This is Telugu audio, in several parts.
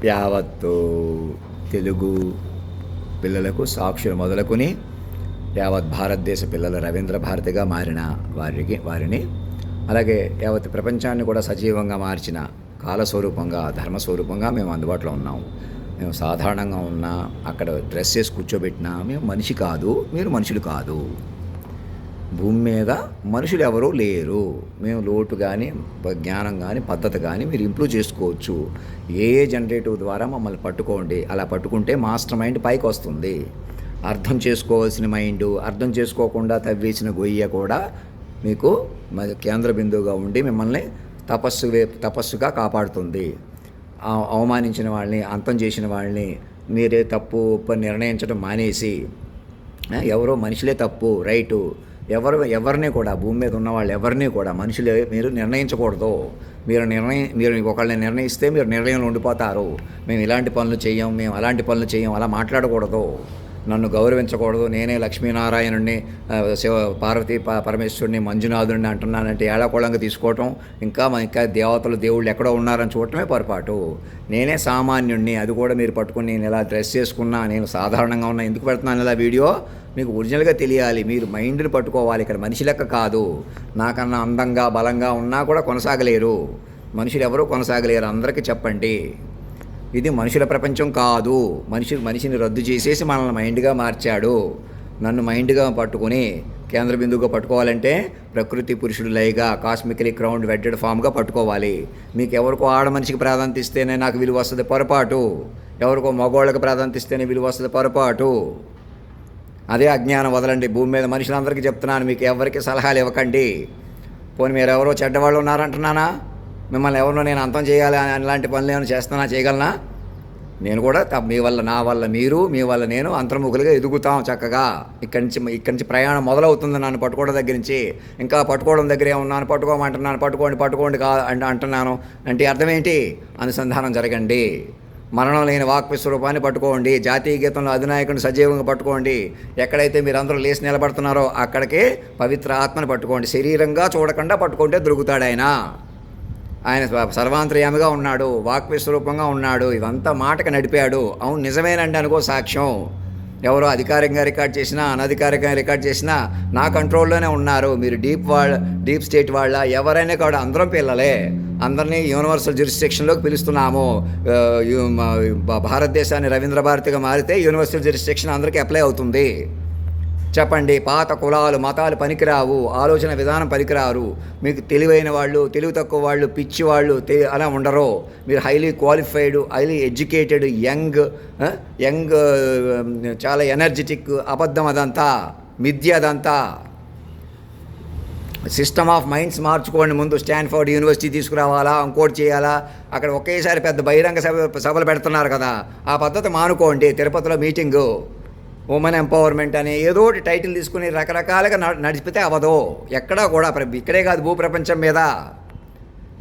యావత్తు తెలుగు పిల్లలకు సాక్షులు మొదలుకొని యావత్ భారతదేశ పిల్లల రవీంద్ర భారతిగా మారిన వారిని అలాగే యావత్ ప్రపంచాన్ని కూడా సజీవంగా మార్చిన కాలస్వరూపంగా ధర్మస్వరూపంగా మేము అందుబాటులో ఉన్నాము. మేము సాధారణంగా ఉన్నా అక్కడ డ్రెస్ చేసి కూర్చోబెట్టినా మేము మనిషి కాదు, మీరు మనుషులు కాదు. భూమి మీద మనుషులు ఎవరూ లేరు. మేము లోటు కానీ జ్ఞానం కానీ పద్ధతి కానీ మీరు ఇంప్రూవ్ చేసుకోవచ్చు. ఏ జనరేటివ్ ద్వారా మమ్మల్ని పట్టుకోండి. అలా పట్టుకుంటే మాస్టర్ మైండ్ పైకి వస్తుంది. అర్థం చేసుకోవాల్సిన మైండ్, అర్థం చేసుకోకుండా తవ్వేసిన గొయ్య కూడా మీకు కేంద్ర బిందువుగా ఉండి మిమ్మల్ని తపస్సుగా కాపాడుతుంది. అవమానించిన వాళ్ళని, అంతం చేసిన వాళ్ళని మీరే తప్పు నిర్ణయించడం మానేసి ఎవరో మనుషులే తప్పు రైటు ఎవరిని కూడా భూమి మీద ఉన్న వాళ్ళు ఎవరిని కూడా మనుషులే మీరు నిర్ణయించకూడదు. మీరు ఒకళ్ళని నిర్ణయిస్తే మీరు నిర్ణయంలో ఉండిపోతారు. మేము ఇలాంటి పనులు చేయం, మేము అలాంటి పనులు చేయం, అలా మాట్లాడకూడదు. నన్ను గౌరవించకూడదు. నేనే లక్ష్మీనారాయణుడిని, పార్వతీ పరమేశ్వరుని, మంజునాథుడిని అంటున్నానంటే ఏడాకోళంగా తీసుకోవటం, ఇంకా దేవతలు దేవుళ్ళు ఎక్కడో ఉన్నారని చూడటమే పొరపాటు. నేనే సామాన్యుడిని, అది కూడా మీరు పట్టుకుని నేను ఇలా డ్రెస్ చేసుకున్నా, నేను సాధారణంగా ఉన్నా, ఎందుకు పెడుతున్నాను ఇలా వీడియో మీకు ఒరిజినల్గా తెలియాలి. మీరు మైండ్ని పట్టుకోవాలి. ఇక్కడ మనిషి లెక్క కాదు. నాకన్నా అందంగా బలంగా ఉన్నా కూడా కొనసాగలేరు. మనుషులు ఎవరూ కొనసాగలేరు. అందరికీ చెప్పండి, ఇది మనుషుల ప్రపంచం కాదు. మనిషిని రద్దు చేసేసి మనల్ని మైండ్గా మార్చాడు. నన్ను మైండ్గా పట్టుకుని కేంద్ర బిందువుగా పట్టుకోవాలంటే ప్రకృతి పురుషుడు లైగా కాస్మికలీ క్రౌండ్ వెడ్డెడ్ ఫామ్గా పట్టుకోవాలి. మీకు ఎవరికో ఆడ మనిషికి ప్రాధాన్యత ఇస్తేనే నాకు విలువ వస్తుంది, పొరపాటు. ఎవరికో మగవాళ్ళకి ప్రాధాన్యత ఇస్తేనే విలువ వస్తుంది, పొరపాటు. అదే అజ్ఞానం వదలండి. భూమి మీద మనుషులందరికీ చెప్తున్నాను, మీకు ఎవరికి సలహాలు ఇవ్వకండి. పోనీ మీరు ఎవరో చెడ్డవాళ్ళు ఉన్నారంటున్నానా? మిమ్మల్ని ఎవరినో నేను అంతం చేయాలి అని అలాంటి పనులు ఏమైనా చేస్తానా, చేయగలనా? నేను కూడా మీ వల్ల, నా వల్ల మీరు, మీ వల్ల నేను అంతర్ముఖులుగా ఎదుగుతాం చక్కగా. ఇక్కడి నుంచి ప్రయాణం మొదలవుతుంది. నన్ను పట్టుకోవడం దగ్గర నుంచి. ఇంకా పట్టుకోవడం దగ్గర ఏమన్నాను, పట్టుకోమంటున్నాను, పట్టుకోండి అంటున్నాను అంటే అర్థం ఏంటి? అనుసంధానం జరగండి. మరణం లేని వాక్ విశ్వరూపాన్ని పట్టుకోండి. జాతీయ గీతంలో అధినాయకుడిని సజీవంగా పట్టుకోండి. ఎక్కడైతే మీరు అందరూ లేచి నిలబడుతున్నారో అక్కడికే పవిత్ర ఆత్మని పట్టుకోండి. శరీరంగా చూడకుండా పట్టుకుంటే దొరుకుతాడు ఆయన. ఆయన సర్వాంతర్యామిగా ఉన్నాడు, వాక్ విశ్వరూపంగా ఉన్నాడు. ఇదంతా మాటకు నడిపాడు. అవును నిజమేనండి అనుకో సాక్ష్యం. ఎవరో అధికారికంగా రికార్డ్ చేసినా అనధికారికంగా రికార్డ్ చేసినా నా కంట్రోల్లోనే ఉన్నారు. మీరు డీప్ స్టేట్ వాళ్ళ ఎవరైనా కూడా అందరం పిల్లలే. అందరినీ యూనివర్సల్ జ్యూరిస్డిక్షన్లోకి పిలుస్తున్నాము. భారతదేశాన్ని రవీంద్ర భారతిగా మారితే యూనివర్సల్ జ్యూరిస్డిక్షన్ అందరికీ అప్లై అవుతుంది. చెప్పండి, పాత కులాలు మతాలు పనికిరావు, ఆలోచన విధానం పనికిరారు. మీకు తెలివైన వాళ్ళు, తెలివి తక్కువ వాళ్ళు, పిచ్చి వాళ్ళు అలా ఉండరు. మీరు highly qualified, highly educated, young చాలా ఎనర్జెటిక్. అబద్ధం అదంతా, మిథ్య అదంతా. సిస్టమ్ ఆఫ్ మైండ్స్ మార్చుకోండి. ముందు స్టాన్ఫోర్డ్ యూనివర్సిటీ తీసుకురావాలా, ఇంకోటి చేయాలా, అక్కడ ఒకేసారి పెద్ద బహిరంగ సభలు పెడుతున్నారు కదా, ఆ పద్ధతి మానుకోండి. తిరుపతిలో మీటింగు ఉమెన్ ఎంపవర్మెంట్ అని ఏదో ఒకటి టైటిల్ తీసుకుని రకరకాలుగా నడిపితే అవ్వదు. ఎక్కడా కూడా, ఇక్కడే కాదు భూప్రపంచం మీద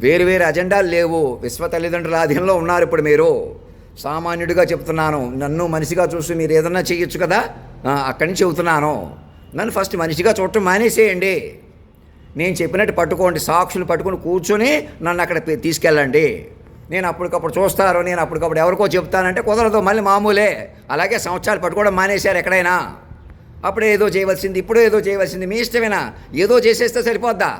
వేరు అజెండాలు లేవు. విశ్వ తల్లిదండ్రుల ఆధీనంలో ఉన్నారు. ఇప్పుడు మీరు సామాన్యుడిగా చెప్తున్నాను. నన్ను మనిషిగా చూసి మీరు ఏదన్నా చేయొచ్చు కదా, అక్కడి నుంచి చెబుతున్నాను. నన్ను ఫస్ట్ మనిషిగా చూడటం మానేసేయండి. నేను చెప్పినట్టు పట్టుకోండి. సాక్షులు పట్టుకొని కూర్చొని నన్ను అక్కడ తీసుకెళ్ళండి. నేను అప్పటికప్పుడు చూస్తారు, నేను అప్పటికప్పుడు ఎవరికో చెప్తానంటే కుదరదు. మళ్ళీ మామూలే. అలాగే సంవత్సరాలు పట్టుకోవడం మానేశారు ఎక్కడైనా. అప్పుడే ఏదో చేయవలసింది, ఇప్పుడు ఏదో చేయవలసింది. మీ ఇష్టమేనా? ఏదో చేసేస్తే సరిపోద్దా?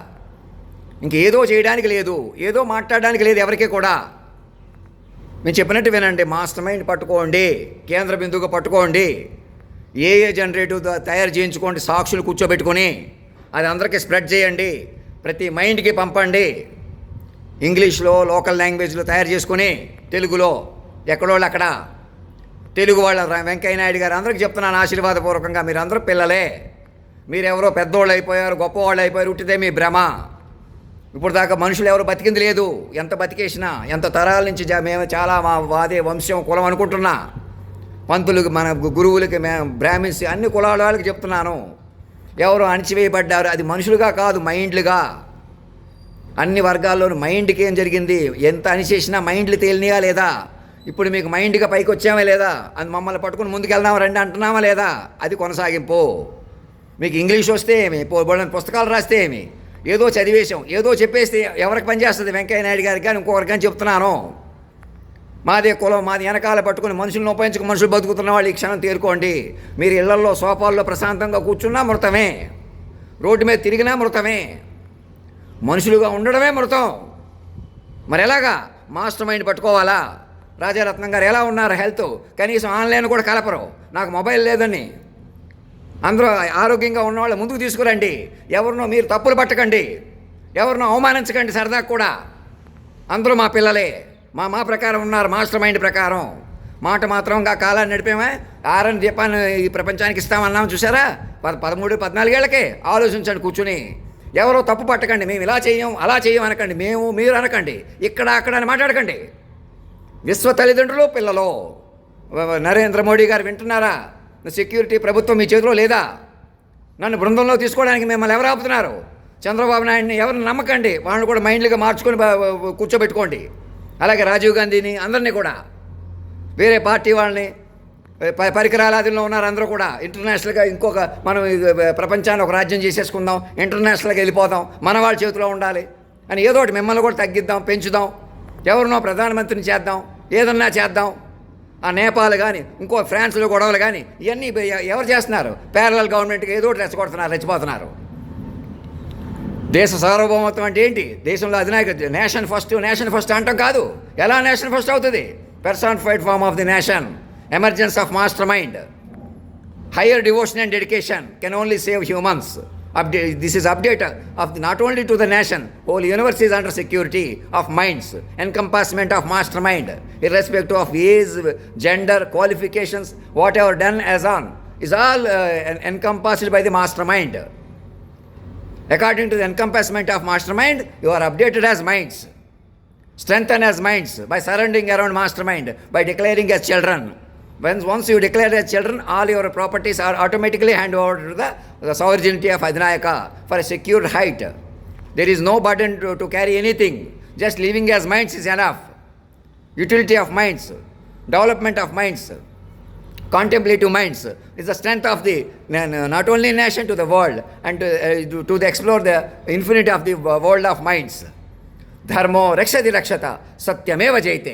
ఇంకేదో చేయడానికి లేదు, ఏదో మాట్లాడడానికి లేదు ఎవరికి కూడా. నేను చెప్పినట్టు వినండి. మాస్టర్ మైండ్ పట్టుకోండి, కేంద్ర బిందువుగా పట్టుకోండి. ఏ జనరేటివ్ తయారు చేయించుకోండి, సాక్షులు కూర్చోబెట్టుకొని అది అందరికీ స్ప్రెడ్ చేయండి. ప్రతి మైండ్కి పంపండి. ఇంగ్లీష్లో, లోకల్ లాంగ్వేజ్లో తయారు చేసుకుని, తెలుగులో ఎక్కడోళ్ళు అక్కడ. తెలుగు వాళ్ళ వెంకయ్య నాయుడు గారు అందరికీ చెప్తున్నాను ఆశీర్వాదపూర్వకంగా, మీరు అందరూ పిల్లలే. మీరెవరో పెద్దోళ్ళు అయిపోయారు, గొప్పవాళ్ళు అయిపోయారు, ఉట్టిదే మీ భ్రమ. ఇప్పుడు దాకా మనుషులు ఎవరు బతికింది లేదు. ఎంత బతికేసినా, ఎంత తరాల నుంచి మేము చాలా మా వాదే వంశం కులం అనుకుంటున్నా. పంతులకు, మన గురువులకి, బ్రాహ్మిన్స్, అన్ని కులాల వాళ్ళకి చెప్తున్నాను. ఎవరు అణచివేయబడ్డారు, అది మనుషులుగా కాదు, మైండ్లుగా. అన్ని వర్గాల్లోనూ మైండ్కి ఏం జరిగింది, ఎంత అణిచేసినా మైండ్లు తేలినాయా లేదా? ఇప్పుడు మీకు మైండ్గా పైకి వచ్చామా లేదా? అది మమ్మల్ని పట్టుకుని ముందుకెళ్దామా రండి అంటున్నామా లేదా? అది కొనసాగింపు. మీకు ఇంగ్లీష్ వస్తే ఏమి, పుస్తకాలు రాస్తే ఏమి, ఏదో చదివేశాం, ఏదో చెప్పేస్తే ఎవరికి పనిచేస్తుంది? వెంకయ్య నాయుడు గారికి కానీ ఇంకొకరికి కానీ చెప్తున్నాను. మాదే కులం, మాది వెనకాల పట్టుకుని మనుషులను ఉపయోగించుకు మనుషులు బతుకుతున్న వాళ్ళు ఈ క్షణం తేరుకోండి. మీరు ఇళ్లల్లో సోఫాల్లో ప్రశాంతంగా కూర్చున్నా మృతమే, రోడ్డు మీద తిరిగినా మృతమే, మనుషులుగా ఉండడమే మృతం. మరి ఎలాగా? మాస్టర్ మైండ్ పట్టుకోవాలా? రాజారత్నం గారు ఎలా ఉన్నారు? హెల్త్ కనీసం ఆన్లైన్ కూడా కలపరు, నాకు మొబైల్ లేదని. అందరూ ఆరోగ్యంగా ఉన్నవాళ్ళు ముందుకు తీసుకురండి. ఎవరినో మీరు తప్పులు పట్టకండి, ఎవరినో అవమానించకండి. సరదా కూడా అందరూ మా పిల్లలే, మా ప్రకారం ఉన్నారు, మాస్టర్ మైండ్ ప్రకారం. మాట మాత్రం కాలాన్ని నడిపేమే. ఆరని దీపాన్ని ఈ ప్రపంచానికి ఇస్తామన్నాం చూసారా? 13-14 ఏళ్ళకే ఆలోచించండి కూర్చుని. ఎవరో తప్పు పట్టకండి, మేము ఇలా చేయం అలా చేయం అనకండి, మేము మీరు అనకండి, ఇక్కడ అక్కడ అని మాట్లాడకండి. విశ్వ తల్లిదండ్రులు పిల్లలు. నరేంద్ర మోడీ గారు వింటున్నారా? సెక్యూరిటీ ప్రభుత్వం మీ చేతిలో లేదా? నన్ను బృందంలో తీసుకోవడానికి మిమ్మల్ని ఎవరు ఆపుతున్నారు? చంద్రబాబు నాయుడిని ఎవరిని నమ్మకండి, వాళ్ళని కూడా మైండ్లుగా మార్చుకొని కూర్చోబెట్టుకోండి. అలాగే రాజీవ్ గాంధీని, అందరినీ కూడా, వేరే పార్టీ వాళ్ళని, పరికరాలాదిలో ఉన్నారు అందరూ కూడా. ఇంటర్నేషనల్గా ఇంకొక మనం ప్రపంచాన్ని ఒక రాజ్యం చేసేసుకుందాం, ఇంటర్నేషనల్గా వెళ్ళిపోదాం, మన వాళ్ళ చేతిలో ఉండాలి అని ఏదో ఒకటి మిమ్మల్ని కూడా తగ్గిద్దాం, పెంచుదాం, ఎవరినో ప్రధానమంత్రిని చేద్దాం, ఏదన్నా చేద్దాం. ఆ నేపాల్ కానీ ఇంకో ఫ్రాన్స్లో గొడవలు కానీ ఇవన్నీ ఎవరు చేస్తున్నారు? ప్యారలల్ గవర్నమెంట్కి ఏదో ఒకటి రెచ్చగొడుతున్నారు, రెచ్చిపోతున్నారు. దేశ సార్వభౌమత్వం అంటే ఏంటి? దేశంలో అధినాయక నేషన్ ఫస్ట్ అంటాం కాదు. ఎలా నేషన్ ఫస్ట్ అవుతుంది? personified form of the nation, emergence of mastermind, higher devotion and dedication can only save humans. This is update of not only to the nation, whole universe is under security of minds, encompassment of mastermind, irrespective of age, gender, qualifications, whatever done as on is all encompassed by the mastermind. According to the encompassment of mastermind, you are updated as minds, strengthened as minds by surrounding around mastermind, by declaring as children. Once you declare as children, all your properties are automatically handed over to the sovereignty of Adhinayaka for a secured height. There is no burden to carry anything. Just living as minds is enough. Utility of minds, development of minds, contemplative minds is the strength of the not only nation to the world and to the explore the infinity of the world of minds. ధర్మో రక్షతి రక్షత సత్యమేవ జయతే.